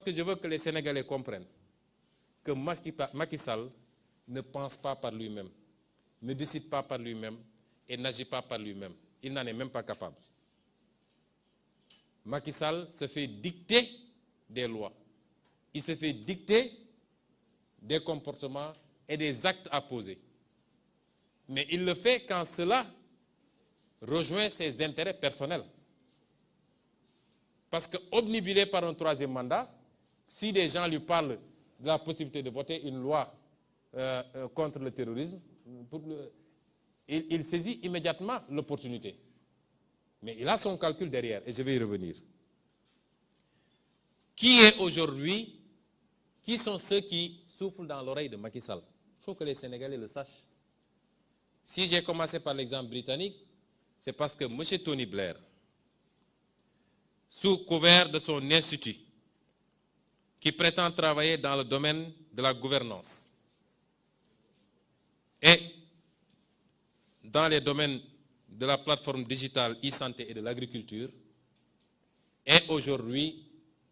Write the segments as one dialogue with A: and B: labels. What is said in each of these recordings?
A: que je veux que les Sénégalais comprennent que Macky Sall ne pense pas par lui-même, ne décide pas par lui-même et n'agit pas par lui-même. Il n'en est même pas capable. Macky Sall se fait dicter des lois. Il se fait dicter des comportements et des actes à poser. Mais il le fait quand cela rejoint ses intérêts personnels. Parce que obnubilé par un troisième mandat, si des gens lui parlent de la possibilité de voter une loi contre le terrorisme, il saisit immédiatement l'opportunité. Mais il a son calcul derrière, et je vais y revenir. Qui sont ceux qui soufflent dans l'oreille de Macky Sall? Il faut que les Sénégalais le sachent. Si j'ai commencé par l'exemple britannique, c'est parce que M. Tony Blair, sous couvert de son institut, qui prétend travailler dans le domaine de la gouvernance et dans les domaines de la plateforme digitale e-santé et de l'agriculture, est aujourd'hui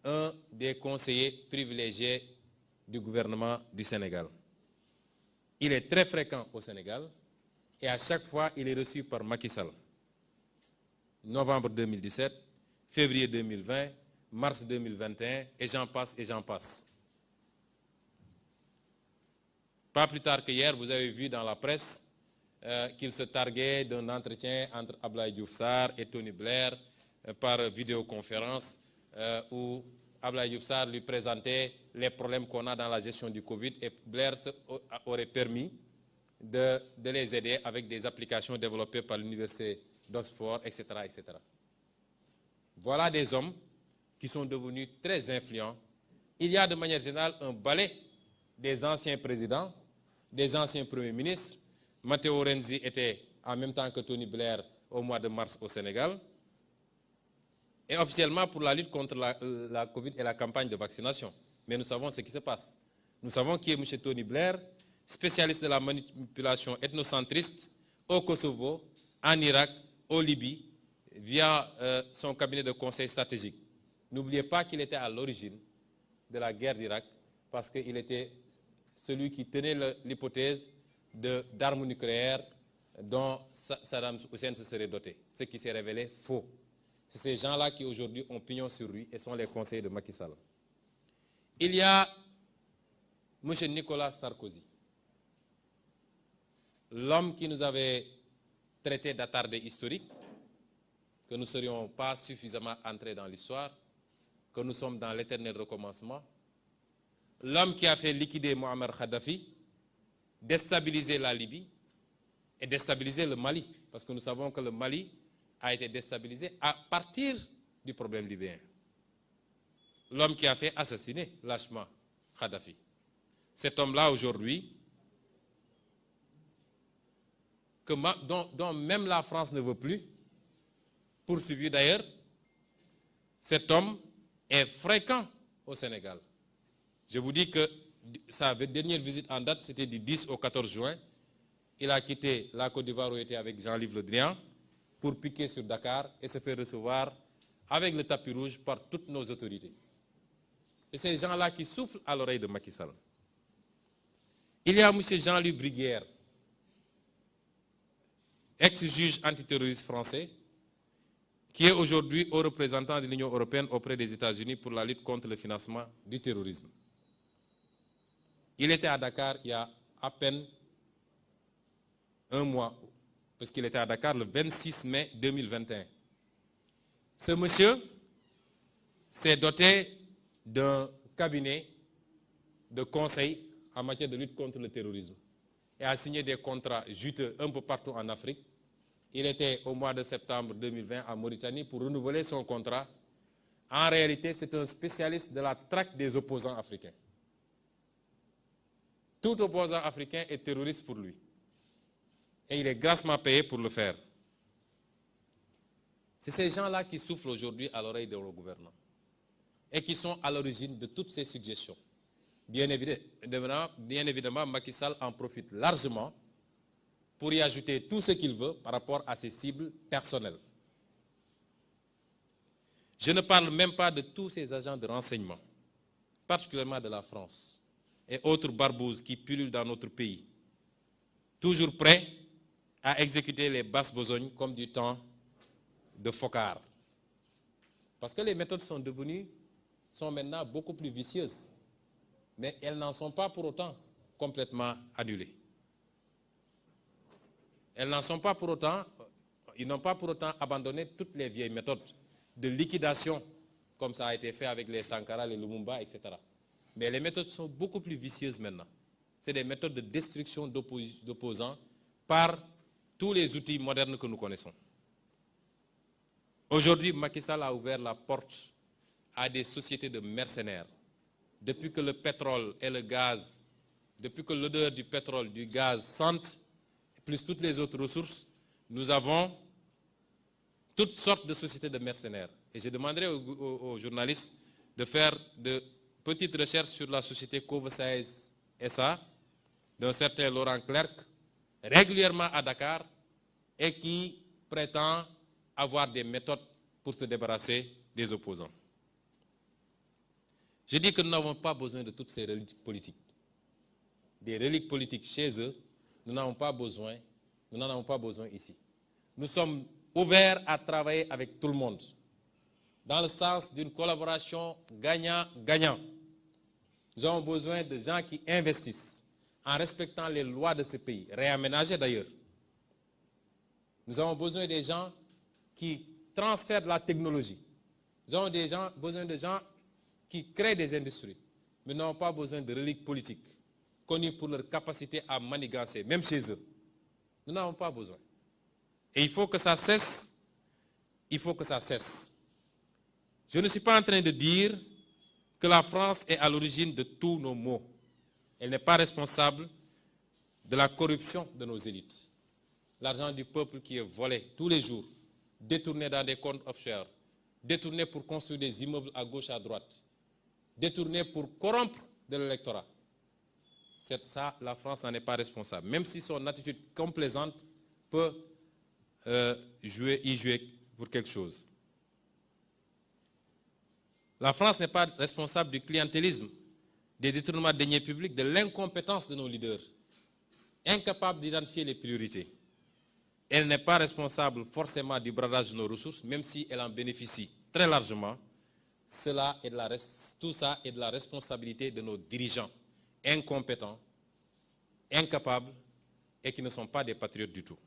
A: un des conseillers privilégiés du gouvernement du Sénégal. Il est très fréquent au Sénégal et à chaque fois, il est reçu par Macky Sall. Novembre 2017, février 2020, mars 2021, et j'en passe et j'en passe. Pas plus tard qu'hier, vous avez vu dans la presse qu'il se targuait d'un entretien entre Abdoulaye Diouf Sarr et Tony Blair par vidéoconférence où Abdoulaye Diouf Sarr lui présentait les problèmes qu'on a dans la gestion du Covid et Blair aurait permis de les aider avec des applications développées par l'université d'Oxford, etc., etc. Voilà des hommes qui sont devenus très influents. Il y a de manière générale un balai des anciens présidents, des anciens premiers ministres. Matteo Renzi était en même temps que Tony Blair au mois de mars au Sénégal. Et officiellement pour la lutte contre la Covid et la campagne de vaccination. Mais nous savons ce qui se passe. Nous savons qui est M. Tony Blair, spécialiste de la manipulation ethnocentriste au Kosovo, en Irak, au Libye, via son cabinet de conseil stratégique. N'oubliez pas qu'il était à l'origine de la guerre d'Irak parce qu'il était celui qui tenait l'hypothèse d'armes nucléaires dont Saddam Hussein se serait doté, ce qui s'est révélé faux. C'est ces gens-là qui aujourd'hui ont pignon sur rue et sont les conseillers de Macky Sall. Il y a M. Nicolas Sarkozy, l'homme qui nous avait traité d'attardé historique, que nous ne serions pas suffisamment entrés dans l'histoire, que nous sommes dans l'éternel recommencement. L'homme qui a fait liquider Mohamed Kadhafi, déstabiliser la Libye et déstabiliser le Mali, parce que nous savons que le Mali a été déstabilisé à partir du problème libyen. L'homme qui a fait assassiner lâchement Kadhafi. Cet homme-là aujourd'hui, dont même la France ne veut plus, poursuivi d'ailleurs, cet homme est fréquent au Sénégal. Je vous dis que sa dernière visite en date, c'était du 10 au 14 juin. Il a quitté la Côte d'Ivoire où il était avec Jean-Yves Le Drian pour piquer sur Dakar et se faire recevoir avec le tapis rouge par toutes nos autorités. Et ces gens-là qui soufflent à l'oreille de Macky Sall. Il y a M. Jean-Louis Bruguière, ex-juge antiterroriste français, qui est aujourd'hui haut représentant de l'Union européenne auprès des États-Unis pour la lutte contre le financement du terrorisme. Il était à Dakar il y a à peine un mois, parce qu'il était à Dakar le 26 mai 2021. Ce monsieur s'est doté d'un cabinet de conseil en matière de lutte contre le terrorisme et a signé des contrats juteux un peu partout en Afrique. Il était au mois de septembre 2020 en Mauritanie pour renouveler son contrat. En réalité, c'est un spécialiste de la traque des opposants africains. Tout opposant africain est terroriste pour lui. Et il est grassement payé pour le faire. C'est ces gens-là qui souffrent aujourd'hui à l'oreille de nos gouvernants et qui sont à l'origine de toutes ces suggestions. Bien évidemment, Macky Sall en profite largement pour y ajouter tout ce qu'il veut par rapport à ses cibles personnelles. Je ne parle même pas de tous ces agents de renseignement particulièrement de la France, et autres barbouzes qui pullulent dans notre pays, toujours prêts à exécuter les basses besognes comme du temps de Foccart. Parce que les méthodes sont maintenant beaucoup plus vicieuses, mais elles n'en sont pas pour autant complètement annulées. Ils n'ont pas pour autant abandonné toutes les vieilles méthodes de liquidation, comme ça a été fait avec les Sankara, les Lumumba, etc. Mais les méthodes sont beaucoup plus vicieuses maintenant. C'est des méthodes de destruction d'opposants par tous les outils modernes que nous connaissons. Aujourd'hui, Macky Sall a ouvert la porte à des sociétés de mercenaires. Depuis que le pétrole et le gaz, depuis que l'odeur du pétrole, du gaz sentent, plus toutes les autres ressources, nous avons toutes sortes de sociétés de mercenaires. Et je demanderai aux journalistes de faire de petites recherches sur la société Covesaez SA, d'un certain Laurent Clerc, régulièrement à Dakar, et qui prétend avoir des méthodes pour se débarrasser des opposants. Je dis que nous n'avons pas besoin de toutes ces reliques politiques. Des reliques politiques chez eux, nous n'en avons pas besoin ici. Nous sommes ouverts à travailler avec tout le monde, dans le sens d'une collaboration gagnant-gagnant. Nous avons besoin de gens qui investissent en respectant les lois de ce pays, réaménagées d'ailleurs. Nous avons besoin des gens qui transfèrent de la technologie. Nous avons besoin de gens qui créent des industries. Mais nous n'avons pas besoin de reliques politiques, connues pour leur capacité à manigancer, même chez eux. Nous n'avons pas besoin. Et il faut que ça cesse. Il faut que ça cesse. Je ne suis pas en train de dire que la France est à l'origine de tous nos maux. Elle n'est pas responsable de la corruption de nos élites. L'argent du peuple qui est volé tous les jours, détourné dans des comptes offshore, détourné pour construire des immeubles à gauche, à droite, détourné pour corrompre de l'électorat. C'est ça, la France n'en est pas responsable. Même si son attitude complaisante peut y jouer pour quelque chose. La France n'est pas responsable du clientélisme, des détournements de deniers publics, de l'incompétence de nos leaders, incapables d'identifier les priorités. Elle n'est pas responsable forcément du bradage de nos ressources, même si elle en bénéficie très largement. Tout ça est de la responsabilité de nos dirigeants, incompétents, incapables et qui ne sont pas des patriotes du tout.